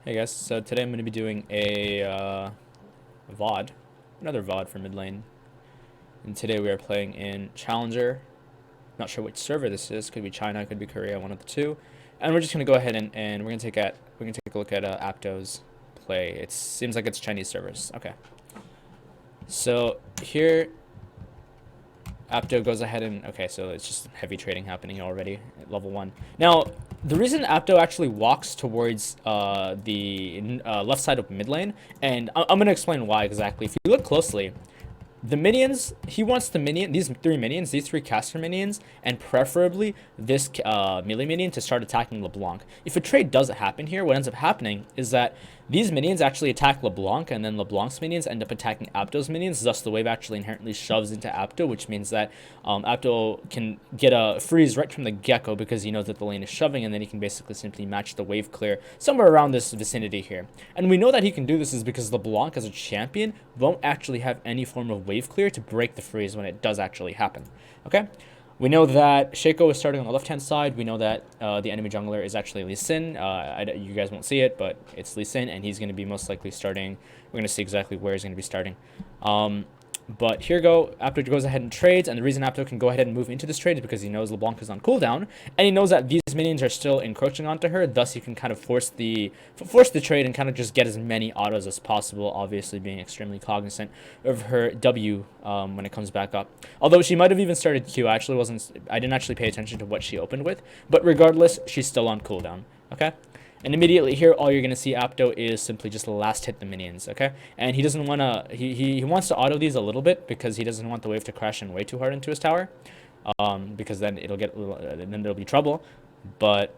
Hey guys, so today I'm going to be doing a VOD, another VOD for mid lane. And today we are playing in Challenger. Not sure which server this is. Could be China, could be Korea, one of the two. And we're just going to go ahead and we're going to take a look at Apto's play. It seems like it's Chinese servers. Okay. So here Apto goes ahead and okay, so it's just heavy trading happening already at level 1. Now, the reason Apto actually walks towards the left side of mid lane, and I'm going to explain why exactly. If you look closely, the minions, he wants these three caster minions, and preferably this melee minion to start attacking LeBlanc. If a trade doesn't happen here, what ends up happening is that these minions actually attack LeBlanc, and then LeBlanc's minions end up attacking Apto's minions. Thus, the wave actually inherently shoves into Apto, which means that Apto can get a freeze right from the get-go because he knows that the lane is shoving, and then he can basically simply match the wave clear somewhere around this vicinity here. And we know that he can do this is because LeBlanc, as a champion, won't actually have any form of wave clear to break the freeze when it does actually happen. Okay? We know that Shaco is starting on the left-hand side. We know that the enemy jungler is actually Lee Sin. You guys won't see it, but it's Lee Sin, and he's going to be most likely starting. We're going to see exactly where he's going to be starting. But here Apto goes ahead and trades, and the reason Apto can go ahead and move into this trade is because he knows LeBlanc is on cooldown, and he knows that these minions are still encroaching onto her. Thus, he can kind of force the trade and kind of just get as many autos as possible. Obviously, being extremely cognizant of her W when it comes back up. Although she might have even started Q, I didn't actually pay attention to what she opened with. But regardless, she's still on cooldown. Okay. And immediately here, all you're going to see Apto is simply just last hit the minions, okay? And he doesn't want to, he wants to auto these a little bit because he doesn't want the wave to crash in way too hard into his tower. Because then then there'll be trouble. But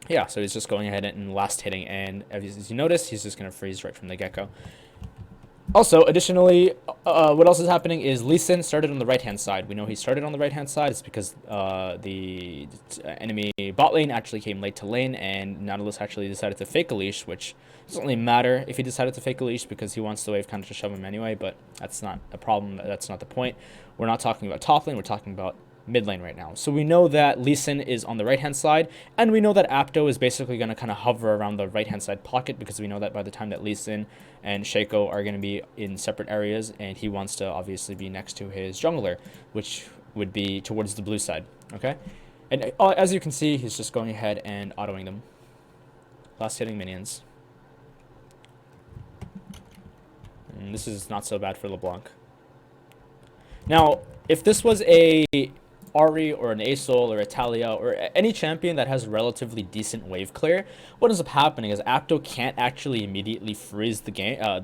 yeah, so he's just going ahead and last hitting. And as you notice, he's just going to freeze right from the get-go. Also, additionally, what else is happening is Lee Sin started on the right-hand side. We know he started on the right-hand side. It's because the enemy bot lane actually came late to lane, and Nautilus actually decided to fake a leash, which doesn't really matter if he decided to fake a leash because he wants the wave kind of to shove him anyway, but that's not a problem. That's not the point. We're not talking about top lane. We're talking about mid lane right now. So we know that Lee Sin is on the right-hand side, and we know that Apto is basically going to kind of hover around the right-hand side pocket because we know that by the time that Lee Sin and Shaco are going to be in separate areas, and he wants to obviously be next to his jungler, which would be towards the blue side, okay? And as you can see, he's just going ahead and autoing them. Last hitting minions. And this is not so bad for LeBlanc. Now, if this was a Ari or an Asol or a Talia or any champion that has relatively decent wave clear, what ends up happening is Apto can't actually immediately freeze the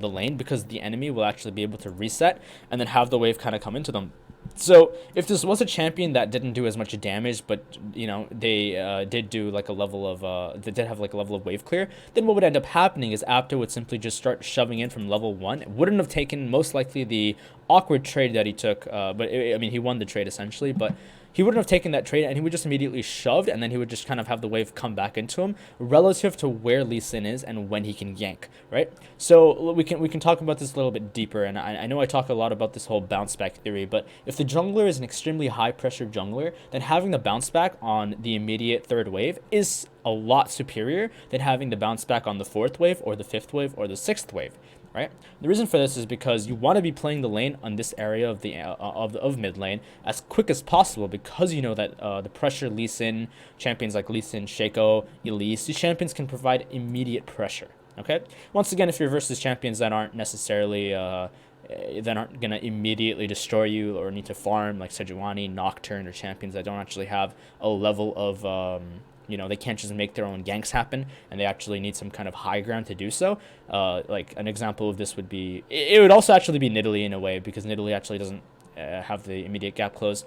lane because the enemy will actually be able to reset and then have the wave kind of come into them. So if this was a champion that didn't do as much damage, but you know they did do like a level of they did have like a level of wave clear, then what would end up happening is Apto would simply just start shoving in from level 1. It wouldn't have taken most likely the awkward trade that he took, I mean he won the trade essentially, but he wouldn't have taken that trade, and he would just immediately shoved, and then he would just kind of have the wave come back into him relative to where Lee Sin is and when he can yank, right? So we can talk about this a little bit deeper, and I know I talk a lot about this whole bounce back theory, but if the jungler is an extremely high pressure jungler, then having the bounce back on the immediate third wave is a lot superior than having the bounce back on the fourth wave or the fifth wave or the sixth wave. Right? The reason for this is because you want to be playing the lane on this area of the of mid lane as quick as possible because you know that the pressure Lee Sin, champions like Lee Sin, Shaco, Elise, these champions can provide immediate pressure. Okay. Once again, if you're versus champions that aren't necessarily that aren't gonna immediately destroy you or need to farm like Sejuani, Nocturne, or champions that don't actually have a level of you know, they can't just make their own ganks happen, and they actually need some kind of high ground to do so. Like an example of this would be, it would also actually be Nidalee in a way, because Nidalee actually doesn't have the immediate gap close.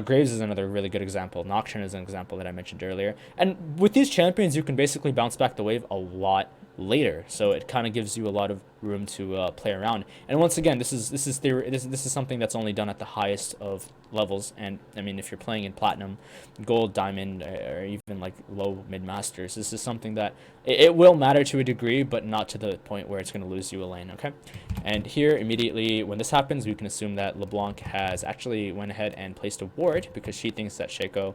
Graves is another really good example. Nocturne is an example that I mentioned earlier. And with these champions, you can basically bounce back the wave a lot later, so it kind of gives you a lot of room to play around. And once again, this is theory. This is something that's only done at the highest of levels. And I mean, if you're playing in platinum, gold, diamond, or even like low mid masters, this is something that it will matter to a degree, but not to the point where it's going to lose you a lane. Okay. And here immediately when this happens, we can assume that LeBlanc has actually went ahead and placed a ward because she thinks that Shaco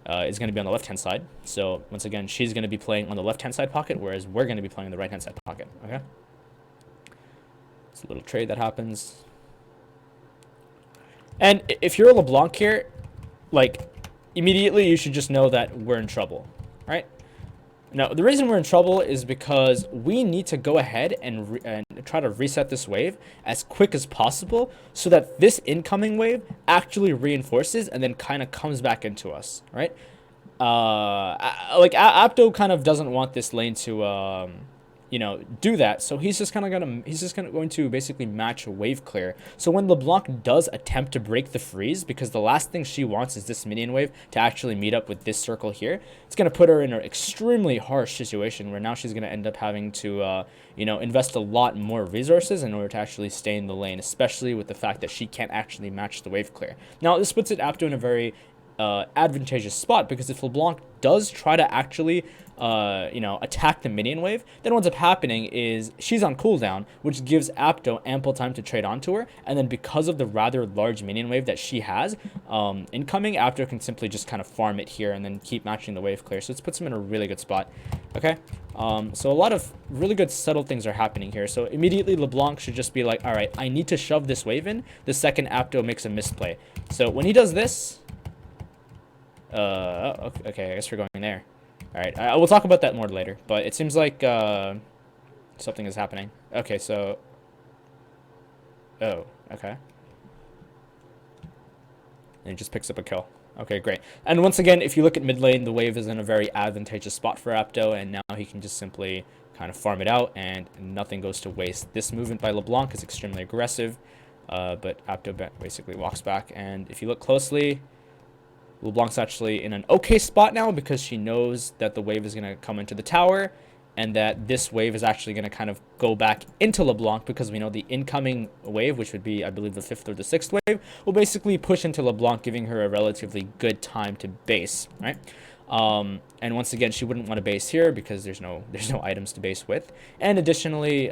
is going to be on the left-hand side. So once again, she's going to be playing on the left-hand side pocket, whereas we're going to be playing on the right-hand side pocket. Okay. It's a little trade that happens. And if you're a LeBlanc here, like, immediately you should just know that we're in trouble, right? Now, the reason we're in trouble is because we need to go ahead and try to reset this wave as quick as possible so that this incoming wave actually reinforces and then kind of comes back into us, right? Like, Apto kind of doesn't want this lane to, you know, do that. So he's just going to basically match a wave clear. So when LeBlanc does attempt to break the freeze, because the last thing she wants is this minion wave to actually meet up with this circle here, it's going to put her in an extremely harsh situation where now she's going to end up having to, you know, invest a lot more resources in order to actually stay in the lane, especially with the fact that she can't actually match the wave clear. Now, this puts it Apto in a very advantageous spot, because if LeBlanc does try to actually you know, attack the minion wave, then what's up happening is she's on cooldown, which gives Apto ample time to trade onto her, and then because of the rather large minion wave that she has incoming, Apto can simply just kind of farm it here and then keep matching the wave clear. So it puts him in a really good spot. Okay, so a lot of really good subtle things are happening here. So immediately LeBlanc should just be like, all right, I need to shove this wave in the second Apto makes a misplay. So when he does this, okay, I guess we're going there. All right, we'll talk about that more later, but it seems like something is happening. Okay, so, oh, okay. And he just picks up a kill. Okay, great. And once again, if you look at mid lane, the wave is in a very advantageous spot for Apto, and now he can just simply kind of farm it out, and nothing goes to waste. This movement by LeBlanc is extremely aggressive, but Apto basically walks back, and if you look closely, LeBlanc's actually in an okay spot now because she knows that the wave is going to come into the tower and that this wave is actually going to kind of go back into LeBlanc, because we know the incoming wave, which would be, I believe, the 5th or the 6th wave, will basically push into LeBlanc, giving her a relatively good time to base, right? And once again, she wouldn't want to base here because there's no items to base with. And additionally,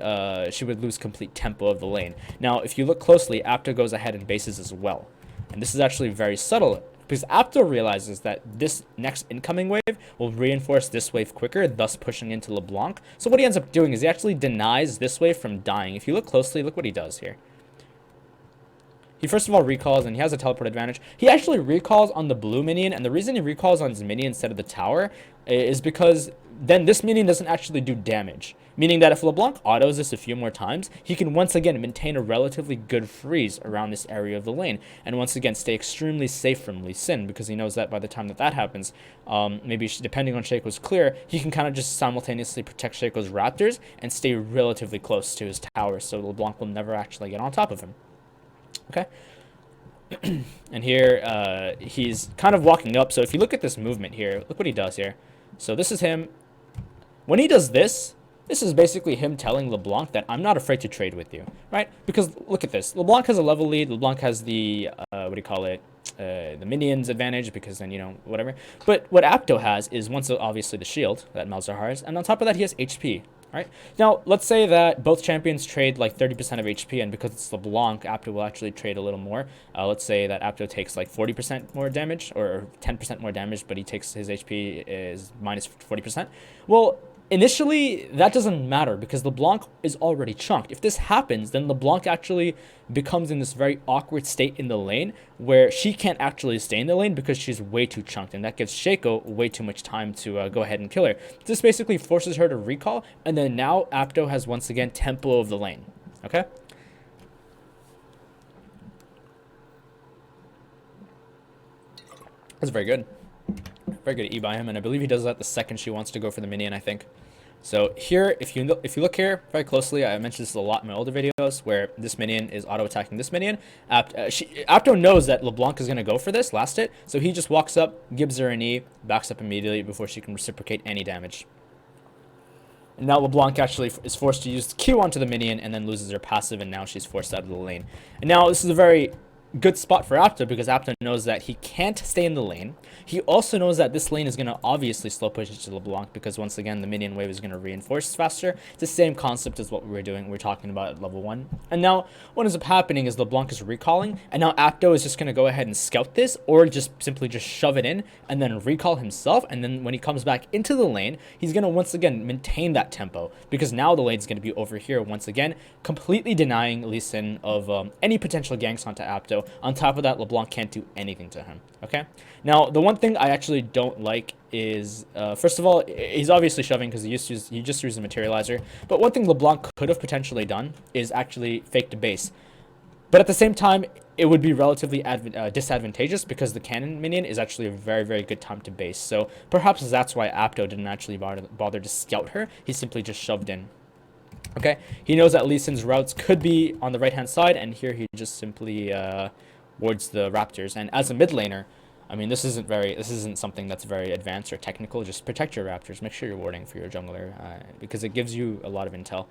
she would lose complete tempo of the lane. Now, if you look closely, Apto goes ahead and bases as well. And this is actually very subtle, because Apto realizes that this next incoming wave will reinforce this wave quicker, thus pushing into LeBlanc. So what he ends up doing is he actually denies this wave from dying. If you look closely, look what he does here. He first of all recalls, and he has a teleport advantage. He actually recalls on the blue minion, and the reason he recalls on his minion instead of the tower is because then this minion doesn't actually do damage. Meaning that if LeBlanc autos this a few more times, he can once again maintain a relatively good freeze around this area of the lane, and once again stay extremely safe from Lee Sin, because he knows that by the time that happens, maybe depending on Shaco's clear, he can kind of just simultaneously protect Shaco's raptors and stay relatively close to his tower, so LeBlanc will never actually get on top of him. Okay, and here he's kind of walking up. So if you look at this movement here, look what he does here. So this is him. When he does this, this is basically him telling LeBlanc that I'm not afraid to trade with you, right? Because look at this. LeBlanc has a level lead. LeBlanc has the, what do you call it? The minions advantage, because then, you know, whatever. But what Apto has is, once obviously the shield that Malzahar has, and on top of that he has HP. Right? Now, let's say that both champions trade like 30% of HP, and because it's LeBlanc, Apto will actually trade a little more. Let's say that Apto takes like 40% more damage, or 10% more damage, but he takes his HP is minus 40%. Well, initially, that doesn't matter because LeBlanc is already chunked. If this happens, then LeBlanc actually becomes in this very awkward state in the lane where she can't actually stay in the lane because she's way too chunked, and that gives Shaco way too much time to go ahead and kill her. This basically forces her to recall, and then now Apto has once again tempo of the lane. Okay? That's very good. Very good E by him, and I believe he does that the second she wants to go for the minion, I think. So here, if you look here very closely, I mentioned this a lot in my older videos, where this minion is auto-attacking this minion. Apto knows that LeBlanc is going to go for this, last hit, so he just walks up, gives her an E, backs up immediately before she can reciprocate any damage. And now LeBlanc actually is forced to use Q onto the minion and then loses her passive, and now she's forced out of the lane. And now this is a very good spot for Apto because Apto knows that he can't stay in the lane. He also knows that this lane is going to obviously slow push into LeBlanc because once again the minion wave is going to reinforce faster. It's the same concept as what we were doing. We are talking about at level 1. And now what ends up happening is LeBlanc is recalling, and now Apto is just going to go ahead and scout this or just simply just shove it in and then recall himself, and then when he comes back into the lane, he's going to once again maintain that tempo because now the lane is going to be over here once again, completely denying Lee Sin of any potential ganks onto Apto. On top of that, LeBlanc can't do anything to him. Okay. Now, the one thing I actually don't like is, first of all, he's obviously shoving because he just used a materializer. But one thing LeBlanc could have potentially done is actually fake the base. But at the same time, it would be relatively disadvantageous because the cannon minion is actually a very, very good time to base. So perhaps that's why Apto didn't actually bother to scout her. He simply just shoved in. Okay, he knows that Lee Sin's routes could be on the right-hand side, and here he just simply wards the Raptors. And as a mid laner, I mean, this isn't something that's very advanced or technical. Just protect your Raptors. Make sure you're warding for your jungler because it gives you a lot of intel.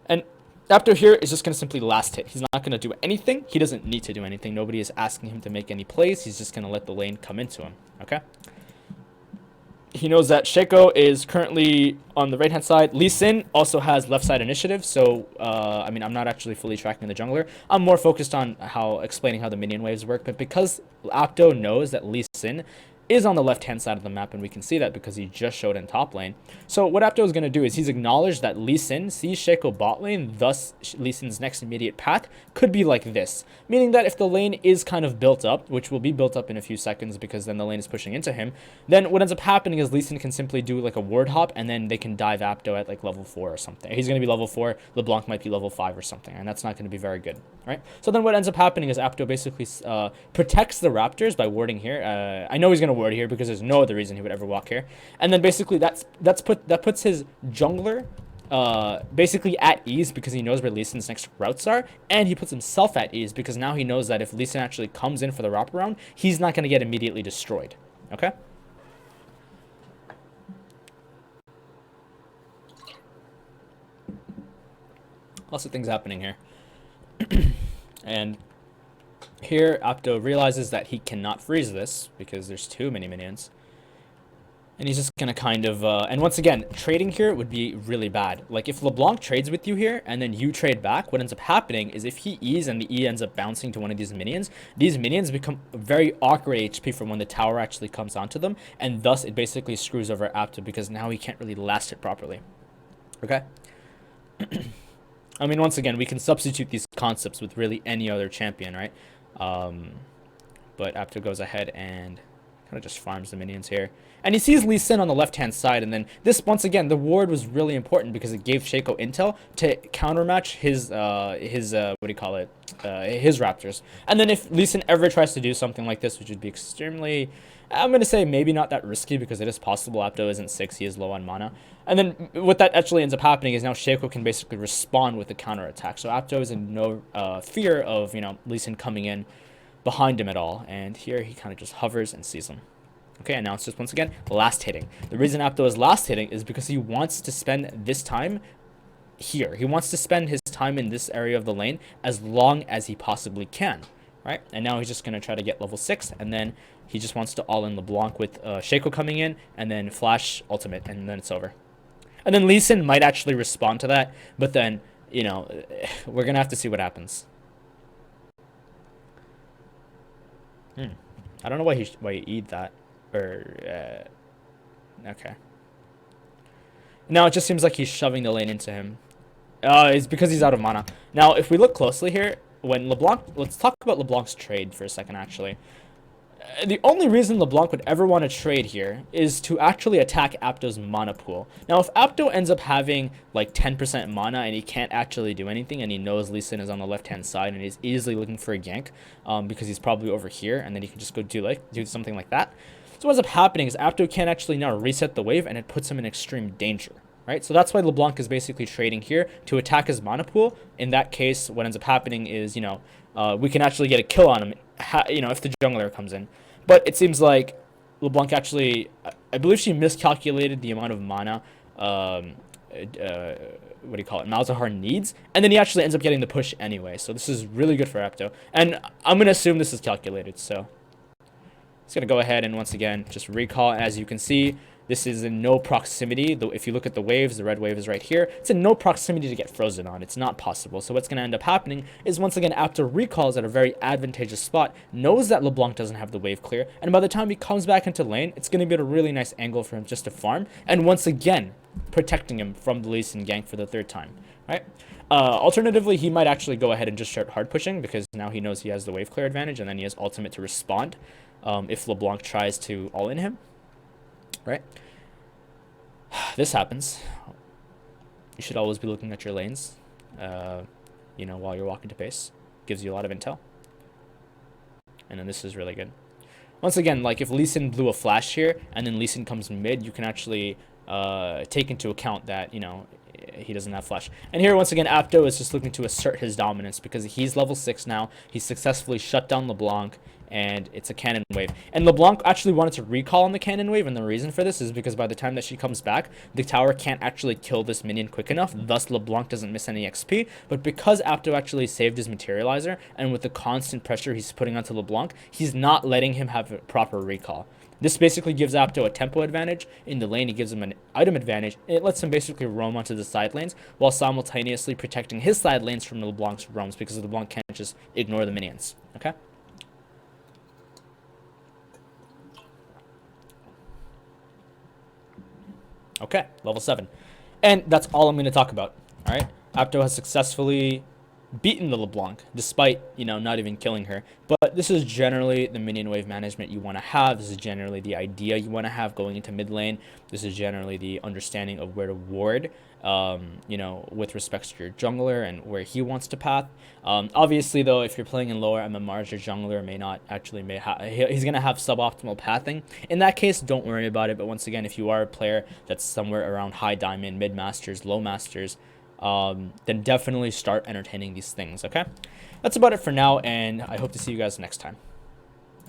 And Apto here is just going to simply last hit. He's not going to do anything. He doesn't need to do anything. Nobody is asking him to make any plays. He's just going to let the lane come into him. Okay. He knows that Shaco is currently on the right-hand side. Lee Sin also has left-side initiative, so, I mean, I'm not actually fully tracking the jungler. I'm more focused on explaining how the minion waves work, but because Apto knows that Lee Sin is on the left-hand side of the map, and we can see that because he just showed in top lane. So what Apto is going to do is he's acknowledged that Lee Sin sees Shaco bot lane, thus Lee Sin's next immediate path could be like this, meaning that if the lane is kind of built up, which will be built up in a few seconds because then the lane is pushing into him, then what ends up happening is Lee Sin can simply do like a ward hop, and then they can dive Apto at like level 4 or something. He's going to be level 4, LeBlanc might be level 5 or something, and that's not going to be very good, right? So then what ends up happening is Apto basically protects the Raptors by warding here. I know he's going to ward here because there's no other reason he would ever walk here, and then basically that puts his jungler basically at ease because he knows where Lee Sin's next routes are, and he puts himself at ease because now he knows that if Lee Sin actually comes in for the wraparound, he's not going to get immediately destroyed. Okay. Lots of things happening here. And here, Apto realizes that he cannot freeze this because there's too many minions. And he's just going to kind of... and once again, trading here would be really bad. Like, if LeBlanc trades with you here, and then you trade back, what ends up happening is if he E's and the E ends up bouncing to one of these minions become very awkward HP from when the tower actually comes onto them, and thus it basically screws over Apto because now he can't really last it properly. Okay? I mean, once again, we can substitute these concepts with really any other champion, right? But Apto goes ahead and kind of just farms the minions here. And he sees Lee Sin on the left-hand side, and then this, once again, the ward was really important because it gave Shaco intel to countermatch his what do you call it, his Raptors. And then if Lee Sin ever tries to do something like this, which would be extremely, I'm going to say maybe not that risky because it is possible. Apto isn't 6, he is low on mana. And then what that actually ends up happening is now Shaco can basically respond with the counterattack. So Apto is in no fear of, you know, Lee Sin coming in behind him at all. And here he kind of just hovers and sees him. Okay, and now it's just, once again, last hitting. The reason Apto is last hitting is because he wants to spend this time here. He wants to spend his time in this area of the lane as long as he possibly can, right? And now he's just going to try to get level 6, and then he just wants to all-in LeBlanc with Shaco coming in, and then flash ultimate, and then it's over. And then Lee Sin might actually respond to that, but then, you know, we're going to have to see what happens. I don't know why he E'd that. Or, okay. Now it just seems like he's shoving the lane into him. It's because he's out of mana. Now, if we look closely here, when LeBlanc... Let's talk about LeBlanc's trade for a second, actually. The only reason LeBlanc would ever want to trade here is to actually attack Apto's mana pool. Now, if Apto ends up having like 10% mana and he can't actually do anything, and he knows Lee Sin is on the left-hand side and he's easily looking for a gank because he's probably over here, and then he can just go do something like that. So what ends up happening is Apto can't actually now reset the wave, and it puts him in extreme danger. Right? So that's why LeBlanc is basically trading here to attack his mana pool. In that case, what ends up happening is, you know, we can actually get a kill on him, you know, if the jungler comes in. But it seems like LeBlanc actually, I believe she miscalculated the amount of mana what do you call it, Malzahar needs, and then he actually ends up getting the push anyway. So this is really good for Apto, and I'm gonna assume this is calculated. So it's gonna go ahead and once again just recall. As you can see, this is in no proximity. Though if you look at the waves, the red wave is right here. It's in no proximity to get frozen on. It's not possible. So what's going to end up happening is once again, Apto recalls at a very advantageous spot, knows that LeBlanc doesn't have the wave clear, and by the time he comes back into lane, it's going to be at a really nice angle for him just to farm, and once again, protecting him from the Lee Sin gank for the third time, right? Alternatively, he might actually go ahead and just start hard pushing because now he knows he has the wave clear advantage, and then he has ultimate to respond if LeBlanc tries to all in him. Right? This happens. You should always be looking at your lanes, you know, while you're walking to base. Gives you a lot of intel. And then this is really good. Once again, like if Lee Sin blew a flash here, and then Lee Sin comes mid, you can actually take into account that, you know, he doesn't have flash. And here, once again, Apto is just looking to assert his dominance because he's level 6 now. He successfully shut down LeBlanc, and it's a cannon wave. And LeBlanc actually wanted to recall on the cannon wave, and the reason for this is because by the time that she comes back, the tower can't actually kill this minion quick enough, thus LeBlanc doesn't miss any XP. But because Apto actually saved his materializer, and with the constant pressure he's putting onto LeBlanc, he's not letting him have a proper recall. This basically gives Apto a tempo advantage. In the lane, it gives him an item advantage. It lets him basically roam onto the side lanes while simultaneously protecting his side lanes from LeBlanc's roams because LeBlanc can't just ignore the minions. Okay? Okay, level 7. And that's all I'm going to talk about. All right? Apto has successfully beaten the LeBlanc, despite, you know, not even killing her. But this is generally the minion wave management you want to have. This is generally the idea you want to have going into mid lane. This is generally the understanding of where to ward, you know, with respects to your jungler and where he wants to path. Obviously, though, if you're playing in lower MMRs, your jungler may not actually, he's going to have suboptimal pathing. In that case, don't worry about it. But once again, if you are a player that's somewhere around high diamond, mid masters, low masters, then definitely start entertaining these things, okay? That's about it for now, and I hope to see you guys next time.